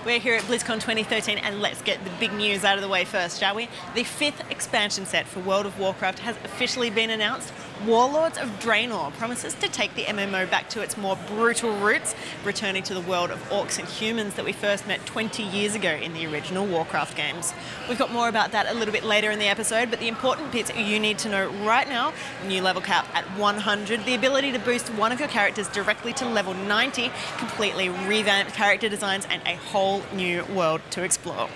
We're here at BlizzCon 2013 and let's get the big news out of the way first, shall we? The 5th expansion set for World of Warcraft has officially been announced. Warlords of Draenor promises to take the MMO back to its more brutal roots, returning to the world of orcs and humans that we first met 20 years ago in the original Warcraft games. We've got more about that a little bit later in the episode, but the important bits you need to know right now: new level cap at 100, the ability to boost one of your characters directly to level 90, completely revamped character designs, and a whole new world to explore.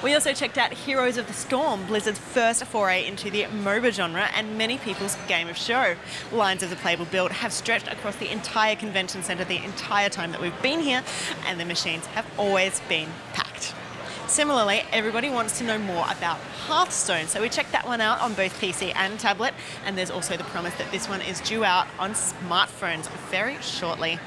We also checked out Heroes of the Storm, Blizzard's first foray into the MOBA genre and many people's game of show. Lines of the playable build have stretched across the entire convention centre the entire time that we've been here, and the machines have always been packed. Similarly, everybody wants to know more about Hearthstone, so we checked that one out on both PC and tablet, and there's also the promise that this one is due out on smartphones very shortly.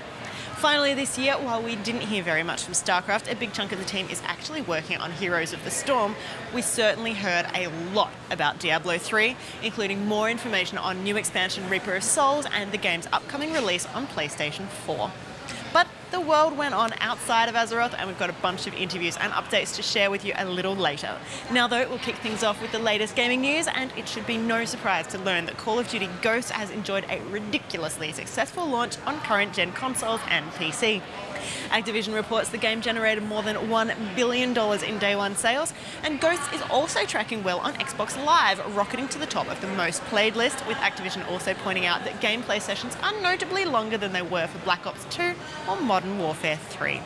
Finally this year, while we didn't hear very much from StarCraft, a big chunk of the team is actually working on Heroes of the Storm. We certainly heard a lot about Diablo III, including more information on new expansion Reaper of Souls and the game's upcoming release on PlayStation 4. But the world went on outside of Azeroth, and we've got a bunch of interviews and updates to share with you a little later. Now though, we'll kick things off with the latest gaming news, and it should be no surprise to learn that Call of Duty Ghosts has enjoyed a ridiculously successful launch on current-gen consoles and PC. Activision reports the game generated more than $1 billion in day one sales, and Ghosts is also tracking well on Xbox Live, rocketing to the top of the most played list, with Activision also pointing out that gameplay sessions are notably longer than they were for Black Ops 2 or Modern Warfare 3.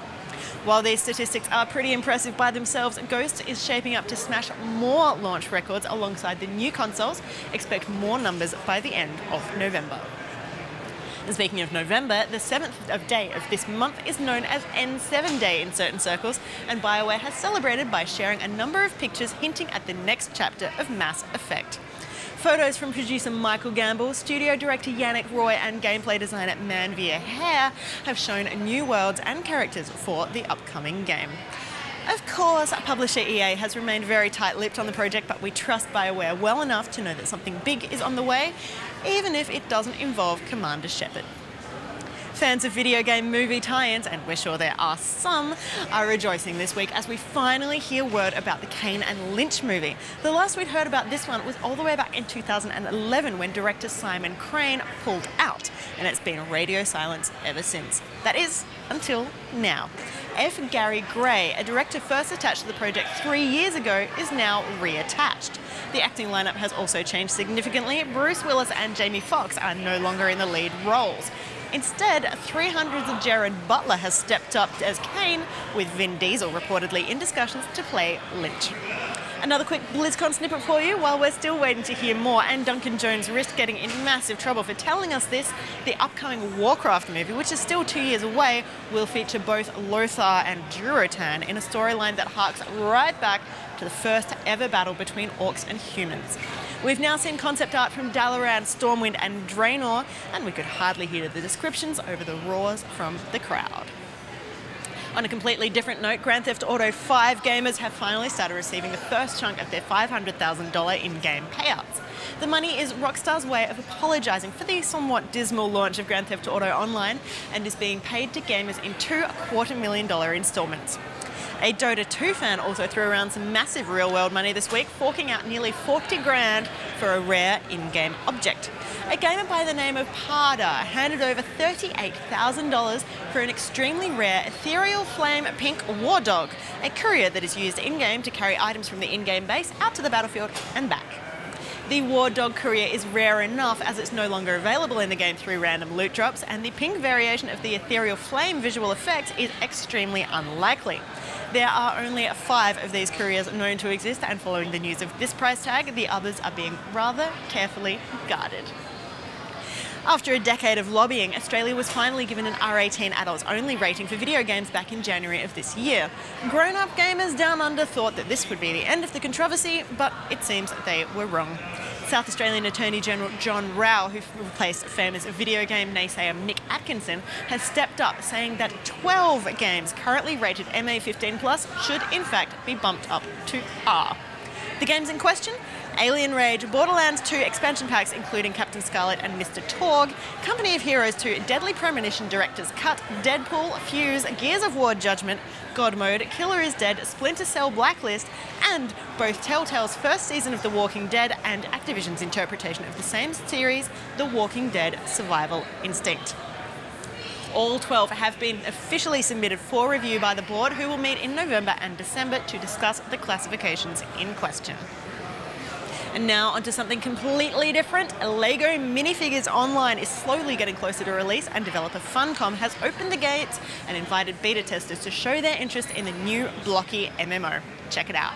While these statistics are pretty impressive by themselves, Ghosts is shaping up to smash more launch records alongside the new consoles. Expect more numbers by the end of November. And speaking of November, the 7th day of this month is known as N7 Day in certain circles, and BioWare has celebrated by sharing a number of pictures hinting at the next chapter of Mass Effect. Photos from producer Michael Gamble, studio director Yannick Roy, and gameplay designer Manvia Hare have shown new worlds and characters for the upcoming game. Of course, publisher EA has remained very tight-lipped on the project, but we trust BioWare well enough to know that something big is on the way, even if it doesn't involve Commander Shepard. Fans of video game movie tie-ins, and we're sure there are some, are rejoicing this week as we finally hear word about the Kane and Lynch movie. The last we'd heard about this one was all the way back in 2011 when director Simon Crane pulled out, and it's been radio silence ever since. That is, until now. F. Gary Gray, a director first attached to the project 3 years ago, is now reattached. The acting lineup has also changed significantly. Bruce Willis and Jamie Foxx are no longer in the lead roles. Instead, 300's Jared Butler has stepped up as Kane, with Vin Diesel reportedly in discussions to play Lynch. Another quick BlizzCon snippet for you while we're still waiting to hear more, and Duncan Jones risked getting in massive trouble for telling us this. The upcoming Warcraft movie, which is still 2 years away, will feature both Lothar and Durotan in a storyline that harks right back to the first ever battle between orcs and humans. We've now seen concept art from Dalaran, Stormwind and Draenor, and we could hardly hear the descriptions over the roars from the crowd. On a completely different note, Grand Theft Auto 5 gamers have finally started receiving the first chunk of their $500,000 in-game payouts. The money is Rockstar's way of apologising for the somewhat dismal launch of Grand Theft Auto Online, and is being paid to gamers in $2 $250,000 instalments. A Dota 2 fan also threw around some massive real-world money this week, forking out nearly 40 grand for a rare in-game object. A gamer by the name of Parda handed over $38,000 for an extremely rare ethereal flame pink war dog, a courier that is used in-game to carry items from the in-game base out to the battlefield and back. The War Dog Courier is rare enough as it's no longer available in the game through random loot drops, and the pink variation of the ethereal flame visual effects is extremely unlikely. There are only 5 of these couriers known to exist, and following the news of this price tag, the others are being rather carefully guarded. After a decade of lobbying, Australia was finally given an R18 adults only rating for video games back in January of this year. Grown-up gamers down under thought that this would be the end of the controversy, but it seems they were wrong. South Australian Attorney General John Rao, who replaced famous video game naysayer Nick Atkinson, has stepped up, saying that 12 games currently rated MA15+ should in fact be bumped up to R. The games in question? Alien Rage, Borderlands 2 expansion packs including Captain Scarlet and Mr. Torg, Company of Heroes 2 Deadly Premonition Director's Cut, Deadpool, Fuse, Gears of War Judgment, God Mode, Killer is Dead, Splinter Cell Blacklist, and both Telltale's first season of The Walking Dead and Activision's interpretation of the same series, The Walking Dead Survival Instinct. All 12 have been officially submitted for review by the board, who will meet in November and December to discuss the classifications in question. And now onto something completely different. LEGO Minifigures Online is slowly getting closer to release, and developer Funcom has opened the gates and invited beta testers to show their interest in the new blocky MMO. Check it out.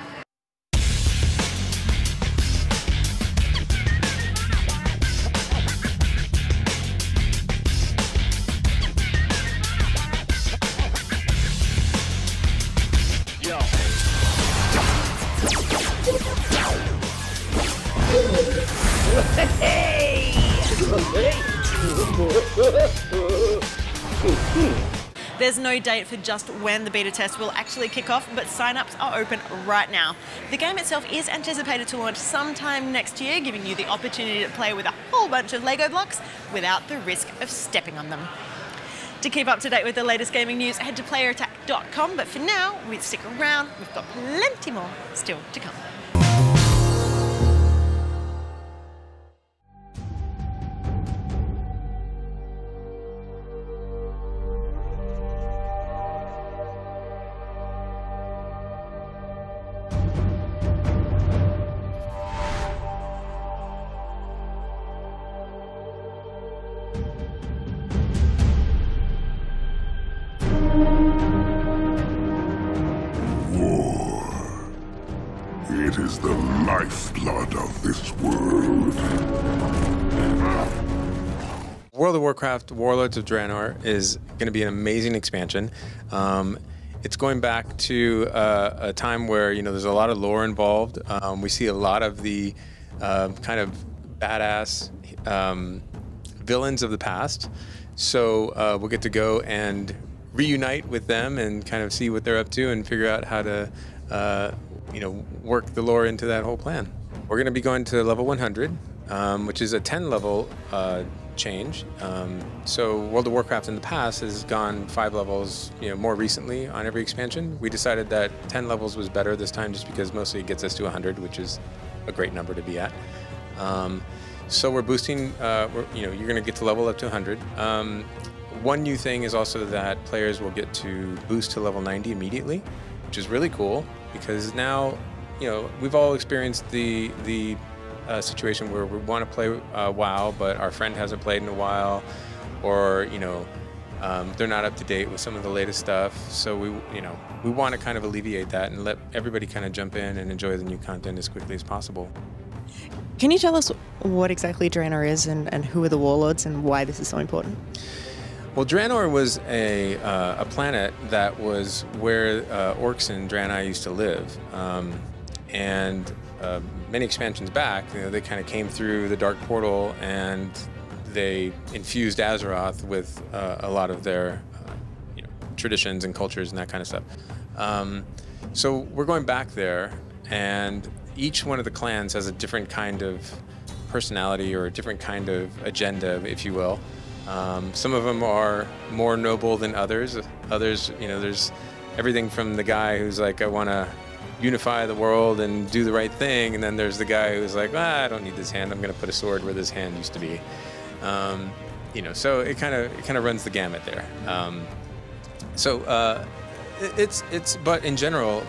There's no date for just when the beta test will actually kick off, but sign-ups are open right now. The game itself is anticipated to launch sometime next year, giving you the opportunity to play with a whole bunch of LEGO blocks without the risk of stepping on them. To keep up to date with the latest gaming news, head to playerattack.com, but for now, stick around, we've got plenty more still to come. It is the lifeblood of this world. World of Warcraft, Warlords of Draenor is going to be an amazing expansion. It's going back to a time where, you know, there's a lot of lore involved. We see a lot of the kind of badass villains of the past. So we'll get to go and reunite with them and kind of see what they're up to and figure out how to you know, work the lore into that whole plan. We're going to be going to level 100, which is a 10 level change. So World of Warcraft in the past has gone 5 levels, you know, more recently on every expansion. We decided that 10 levels was better this time just because mostly it gets us to 100, which is a great number to be at. So we're boosting, you know, you're going to get to level up to 100. One new thing is also that players will get to boost to level 90 immediately, which is really cool because now, you know, we've all experienced the situation where we want to play WoW, but our friend hasn't played in a while, or, you know, they're not up to date with some of the latest stuff. So we want to kind of alleviate that and let everybody kind of jump in and enjoy the new content as quickly as possible. Can you tell us what exactly Draenor is and who are the Warlords and why this is so important? Well, Draenor was a planet that was where orcs and Draenei used to live. And many expansions back, you know, they kind of came through the Dark Portal and they infused Azeroth with a lot of their you know, traditions and cultures and that kind of stuff. So we're going back there, and each one of the clans has a different kind of personality or a different kind of agenda, if you will. Some of them are more noble than others. Others, you know, there's everything from the guy who's like, I want to unify the world and do the right thing, and then there's the guy who's like, I don't need this hand. I'm going to put a sword where this hand used to be. You know, so it kind of runs the gamut there. But in general,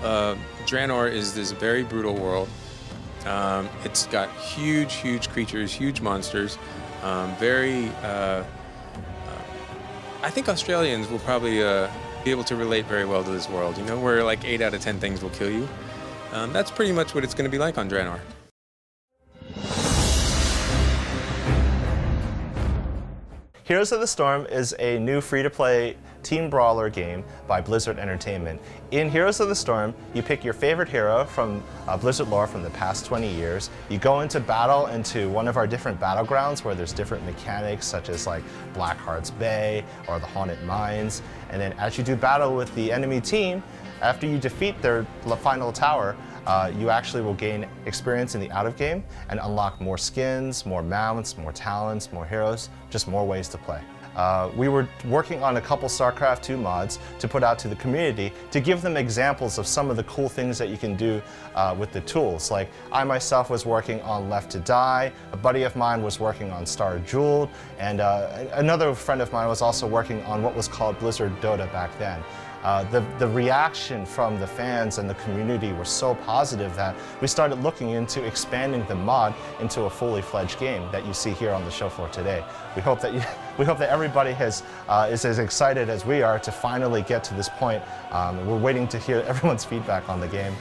Draenor is this very brutal world. It's got huge creatures, huge monsters, I think Australians will probably be able to relate very well to this world, you know, where like 8 out of 10 things will kill you. That's pretty much what it's going to be like on Draenor. Heroes of the Storm is a new free-to-play team brawler game by Blizzard Entertainment. In Heroes of the Storm, you pick your favorite hero from Blizzard lore from the past 20 years. You go into battle into one of our different battlegrounds where there's different mechanics such as like Blackheart's Bay or the Haunted Mines. And then as you do battle with the enemy team, after you defeat their final tower, you actually will gain experience in the out-of-game and unlock more skins, more mounts, more talents, more heroes, just more ways to play. We were working on a couple StarCraft 2 mods to put out to the community to give them examples of some of the cool things that you can do with the tools. Like, I myself was working on Left to Die, a buddy of mine was working on Star Jeweled, and another friend of mine was also working on what was called Blizzard Dota back then. The reaction from the fans and the community was so positive that we started looking into expanding the mod into a fully fledged game that you see here on the show floor today. We hope that everybody is as excited as we are to finally get to this point. We're waiting to hear everyone's feedback on the game.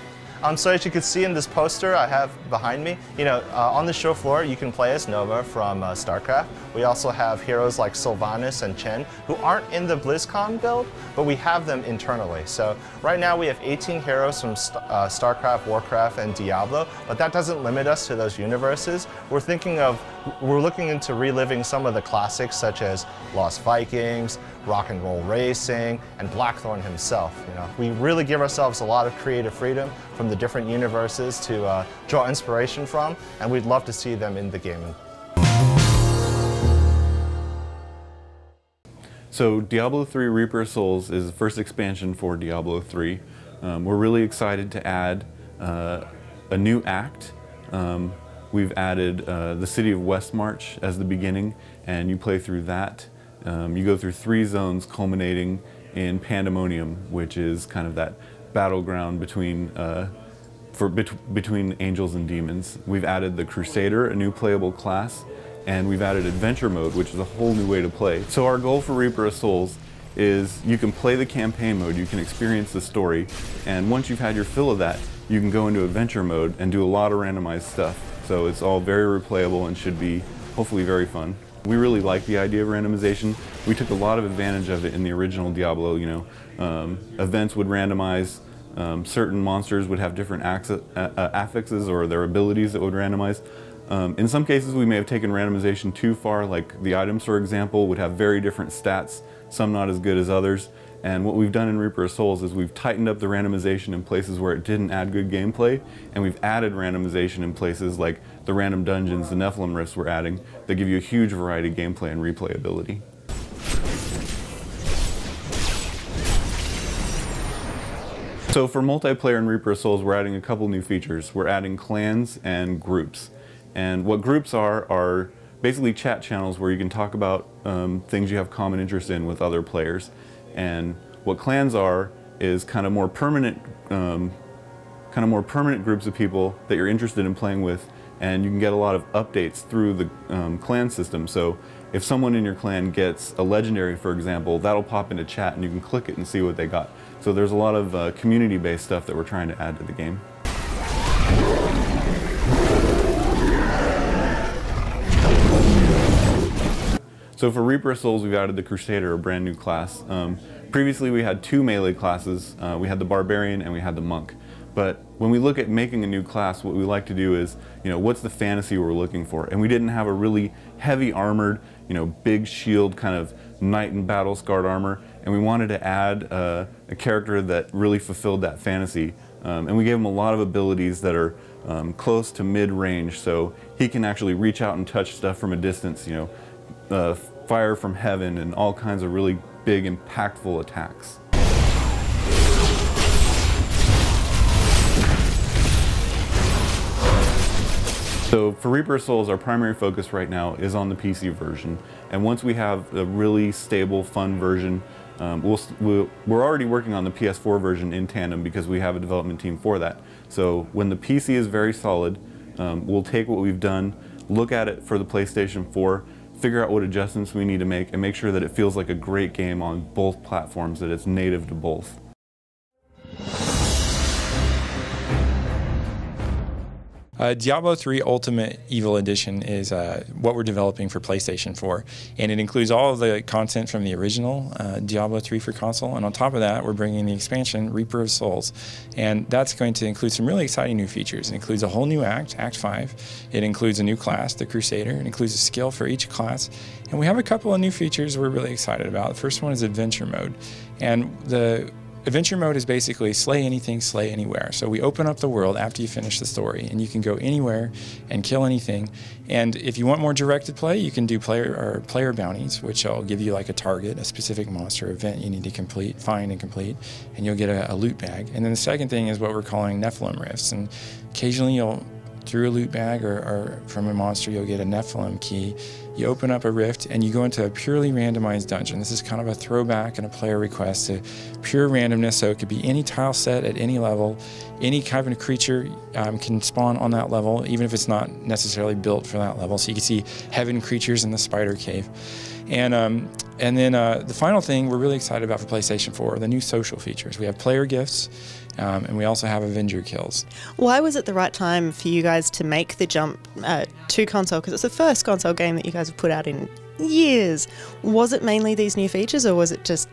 So as you can see in this poster I have behind me, on the show floor you can play as Nova from StarCraft. We also have heroes like Sylvanas and Chen who aren't in the BlizzCon build, but we have them internally. So right now we have 18 heroes from StarCraft, Warcraft, and Diablo, but that doesn't limit us to those universes. We're looking into reliving some of the classics such as Lost Vikings, Rock and Roll Racing, and Blackthorn himself. We really give ourselves a lot of creative freedom from the different universes to draw inspiration from, and we'd love to see them in the game. So Diablo III Reaper of Souls is the first expansion for Diablo III. We're really excited to add a new act. We've added the city of Westmarch as the beginning, and you play through that. You go through 3 zones culminating in Pandemonium, which is kind of that battleground between angels and demons. We've added the Crusader, a new playable class, and we've added Adventure Mode, which is a whole new way to play. So our goal for Reaper of Souls is you can play the campaign mode, you can experience the story, and once you've had your fill of that, you can go into Adventure Mode and do a lot of randomized stuff. So it's all very replayable and should be hopefully very fun. We really like the idea of randomization. We took a lot of advantage of it in the original Diablo. Events would randomize, certain monsters would have different affixes or their abilities that would randomize. In some cases we may have taken randomization too far, like the items, for example, would have very different stats, some not as good as others. And what we've done in Reaper of Souls is we've tightened up the randomization in places where it didn't add good gameplay, and we've added randomization in places like the random dungeons, the Nephilim rifts we're adding, that give you a huge variety of gameplay and replayability. So for multiplayer in Reaper of Souls, we're adding a couple new features. We're adding clans and groups. And what groups are basically chat channels where you can talk about things you have common interest in with other players. And what clans are is kind of more permanent groups of people that you're interested in playing with, and you can get a lot of updates through the clan system. So if someone in your clan gets a legendary, for example, that'll pop into chat and you can click it and see what they got. So there's a lot of community-based stuff that we're trying to add to the game. So for Reaper of Souls, we've added the Crusader, a brand new class. Previously we had 2 melee classes. We had the Barbarian and we had the Monk. But when we look at making a new class, what we like to do is, what's the fantasy we're looking for? And we didn't have a really heavy armored, big shield kind of knight and battle scarred armor. And we wanted to add a character that really fulfilled that fantasy. And we gave him a lot of abilities that are close to mid-range, so he can actually reach out and touch stuff from a distance, fire from heaven and all kinds of really big, impactful attacks. So for Reaper of Souls, our primary focus right now is on the PC version. And once we have a really stable, fun version, we're already working on the PS4 version in tandem because we have a development team for that. So when the PC is very solid, we'll take what we've done, look at it for the PlayStation 4, figure out what adjustments we need to make, and make sure that it feels like a great game on both platforms, that it's native to both. Diablo III Ultimate Evil Edition is what we're developing for PlayStation 4, and it includes all of the content from the original Diablo III for console, and on top of that we're bringing the expansion Reaper of Souls, and that's going to include some really exciting new features. It includes a whole new act, Act 5, it includes a new class, the Crusader, it includes a skill for each class, and we have a couple of new features we're really excited about. The first one is Adventure Mode, and the adventure mode is basically slay anything, slay anywhere. So we open up the world after you finish the story, and you can go anywhere and kill anything. And if you want more directed play, you can do player bounties, which will give you like a target, a specific monster event you need to find and complete, and you'll get a loot bag. And then the second thing is what we're calling Nephilim rifts, and occasionally through a loot bag or from a monster, you'll get a Nephilim key. You open up a rift and you go into a purely randomized dungeon. This is kind of a throwback and a player request to pure randomness, so it could be any tile set at any level. Any kind of creature can spawn on that level, even if it's not necessarily built for that level. So you can see heaven creatures in the spider cave. And then the final thing we're really excited about for PlayStation 4 are the new social features. We have player gifts, and we also have Avenger kills. Why was it the right time for you guys to make the jump to console? Because it's the first console game that you guys have put out in years. Was it mainly these new features, or was it just,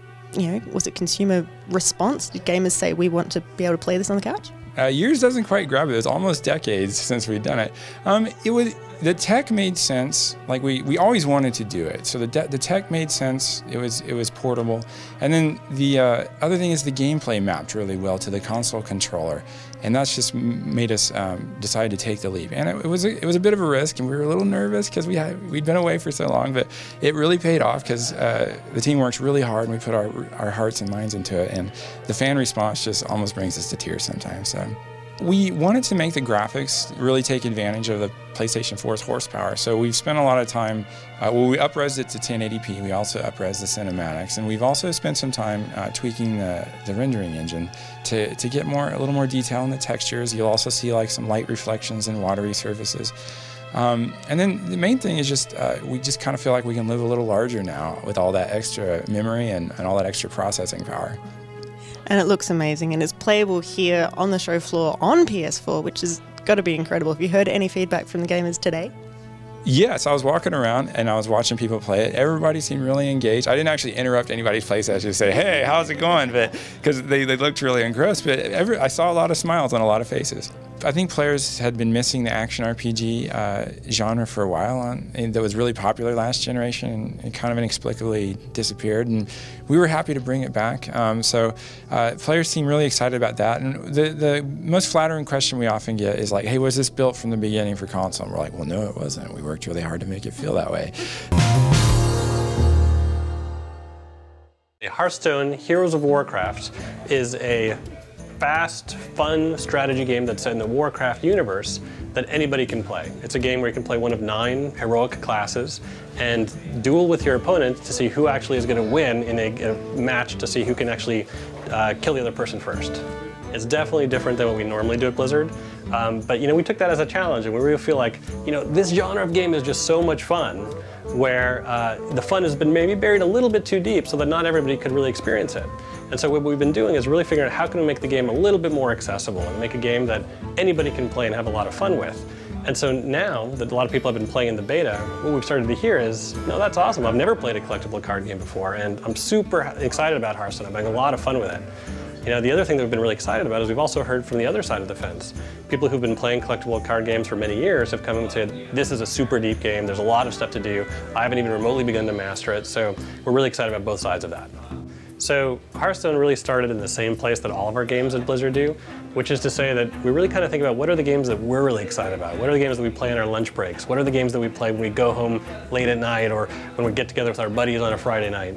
was it consumer response? Did gamers say, we want to be able to play this on the couch? Years doesn't quite grab it. It's almost decades since we've done it. The tech made sense. Like we always wanted to do it. So the tech made sense. It was portable. And then the other thing is the gameplay mapped really well to the console controller, and that's just made us decide to take the leap. And it was a bit of a risk, and we were a little nervous because we'd been away for so long. But it really paid off because the team works really hard, and we put our hearts and minds into it. And the fan response just almost brings us to tears sometimes. So we wanted to make the graphics really take advantage of the PlayStation 4's horsepower. So we've spent a lot of time, we up-resed it to 1080p, we also up-resed the cinematics, and we've also spent some time tweaking the rendering engine to get a little more detail in the textures. You'll also see like some light reflections and watery surfaces. And then the main thing is just, we just kind of feel like we can live a little larger now with all that extra memory and all that extra processing power. And it looks amazing, and it's playable here on the show floor on PS4, which has got to be incredible. Have you heard any feedback from the gamers today? Yes, I was walking around and I was watching people play it. Everybody seemed really engaged. I didn't actually interrupt anybody's play session to say, hey, how's it going? But because they looked really engrossed, but I saw a lot of smiles on a lot of faces. I think players had been missing the action RPG genre for a while, and that was really popular last generation and kind of inexplicably disappeared. And we were happy to bring it back. So players seem really excited about that. And the most flattering question we often get is like, hey, was this built from the beginning for console? And we're like, well, no, it wasn't. We worked really hard to make it feel that way. Hearthstone Heroes of Warcraft is a fast, fun strategy game that's set in the Warcraft universe that anybody can play. It's a game where you can play one of 9 heroic classes and duel with your opponent to see who actually is going to win in a match, to see who can actually kill the other person first. It's definitely different than what we normally do at Blizzard, but we took that as a challenge, and we really feel like this genre of game is just so much fun, where the fun has been maybe buried a little bit too deep so that not everybody could really experience it. And so what we've been doing is really figuring out how can we make the game a little bit more accessible and make a game that anybody can play and have a lot of fun with. And so now that a lot of people have been playing in the beta, what we've started to hear is, no, that's awesome. I've never played a collectible card game before, and I'm super excited about Hearthstone. I'm having a lot of fun with it. The other thing that we've been really excited about is we've also heard from the other side of the fence. People who've been playing collectible card games for many years have come and said, this is a super deep game, there's a lot of stuff to do, I haven't even remotely begun to master it, so we're really excited about both sides of that. So Hearthstone really started in the same place that all of our games at Blizzard do, which is to say that we really kind of think about what are the games that we're really excited about? What are the games that we play on our lunch breaks? What are the games that we play when we go home late at night or when we get together with our buddies on a Friday night?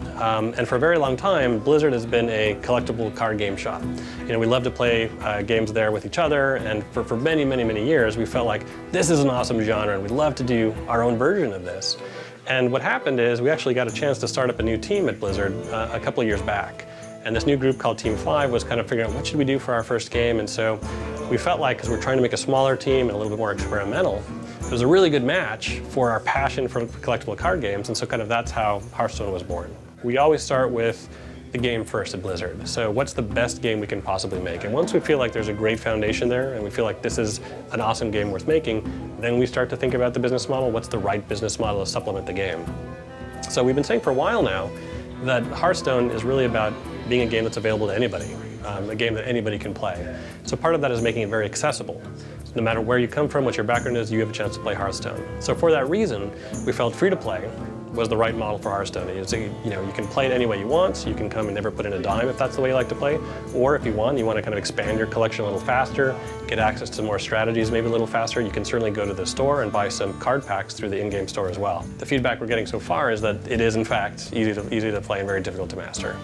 And for a very long time, Blizzard has been a collectible card game shop. We love to play games there with each other, and for many, many, many years, we felt like this is an awesome genre and we'd love to do our own version of this. And what happened is we actually got a chance to start up a new team at Blizzard a couple of years back. And this new group called Team 5 was kind of figuring out what should we do for our first game. And so we felt like, because we're trying to make a smaller team and a little bit more experimental, it was a really good match for our passion for collectible card games. And so kind of that's how Hearthstone was born. We always start with the game first at Blizzard. So what's the best game we can possibly make? And once we feel like there's a great foundation there and we feel like this is an awesome game worth making, then we start to think about the business model. What's the right business model to supplement the game? So we've been saying for a while now that Hearthstone is really about being a game that's available to anybody, a game that anybody can play. So part of that is making it very accessible. No matter where you come from, what your background is, you have a chance to play Hearthstone. So for that reason, we felt free-to-play was the right model for Hearthstone. You know, you can play it any way you want. So you can come and never put in a dime if that's the way you like to play. Or if you want to kind of expand your collection a little faster, get access to more strategies maybe a little faster, you can certainly go to the store and buy some card packs through the in-game store as well. The feedback we're getting so far is that it is in fact easy to play and very difficult to master.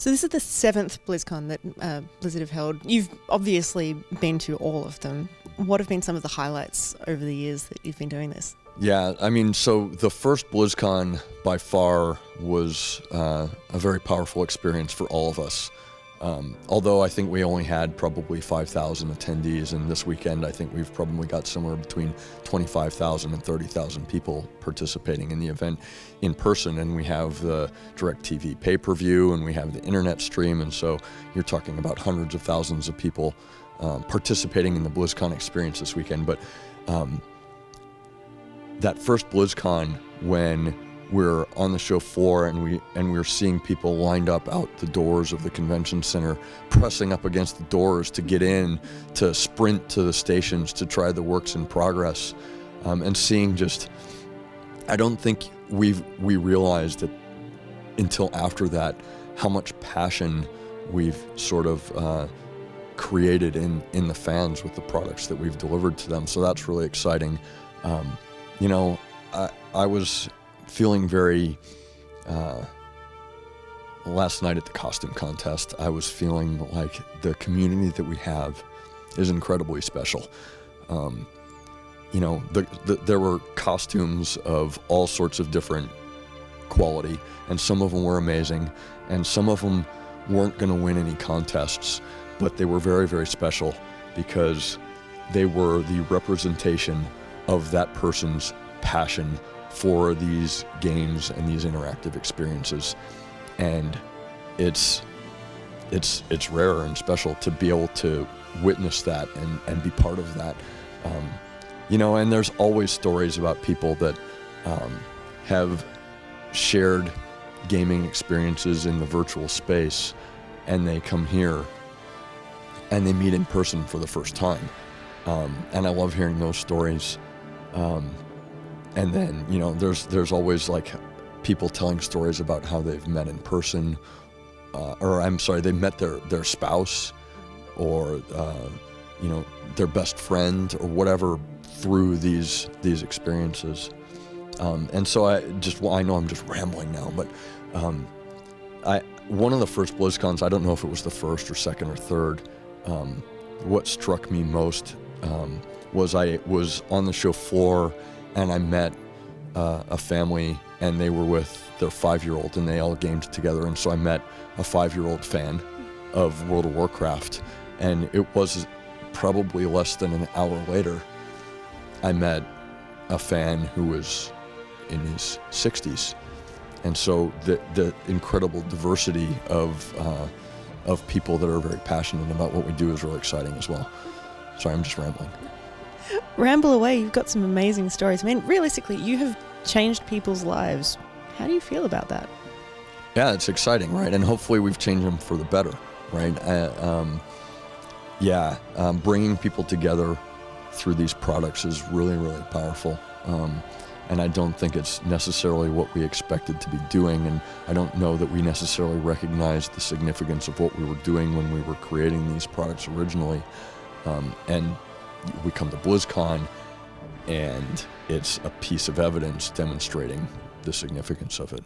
So this is the 7th BlizzCon that Blizzard have held. You've obviously been to all of them. What have been some of the highlights over the years that you've been doing this? Yeah, I mean, so the first BlizzCon by far was a very powerful experience for all of us. Although I think we only had probably 5,000 attendees, and this weekend I think we've probably got somewhere between 25,000 and 30,000 people participating in the event in person, and we have the DirecTV pay-per-view and we have the internet stream, and so you're talking about hundreds of thousands of people participating in the BlizzCon experience this weekend. But that first BlizzCon, when we're on the show floor and we're seeing people lined up out the doors of the convention center, pressing up against the doors to get in, to sprint to the stations to try the works in progress, and seeing just, I don't think we realized it until after that how much passion we've sort of created in the fans with the products that we've delivered to them. So that's really exciting. You know, I was feeling very, last night at the costume contest, I was feeling like the community that we have is incredibly special. You know, there were costumes of all sorts of different quality, and some of them were amazing, and some of them weren't going to win any contests, but they were very, very special because they were the representation of that person's passion for these games and these interactive experiences. And it's rare and special to be able to witness that and be part of that. You know, and there's always stories about people that have shared gaming experiences in the virtual space, and they come here and they meet in person for the first time. And I love hearing those stories. And then, you know, there's always like people telling stories about how they've met in person, or I'm sorry, they met their spouse, or you know, their best friend, or whatever, through these experiences. And so I know I'm just rambling now, but one of the first BlizzCons, I don't know if it was the first or second or third, what struck me most was I was on the show floor and I met a family, and they were with their 5-year-old, and they all gamed together. And so I met a 5-year-old fan of World of Warcraft, and it was probably less than an hour later I met a fan who was in his 60s. And so the incredible diversity of people that are very passionate about what we do is really exciting as well. Sorry, I'm just rambling. Ramble away, you've got some amazing stories. I mean, realistically, you have changed people's lives. How do you feel about that? Yeah, it's exciting, right? And hopefully we've changed them for the better, right? Bringing people together through these products is really, really powerful. And I don't think it's necessarily what we expected to be doing, and I don't know that we necessarily recognized the significance of what we were doing when we were creating these products originally. And we come to BlizzCon, and it's a piece of evidence demonstrating the significance of it.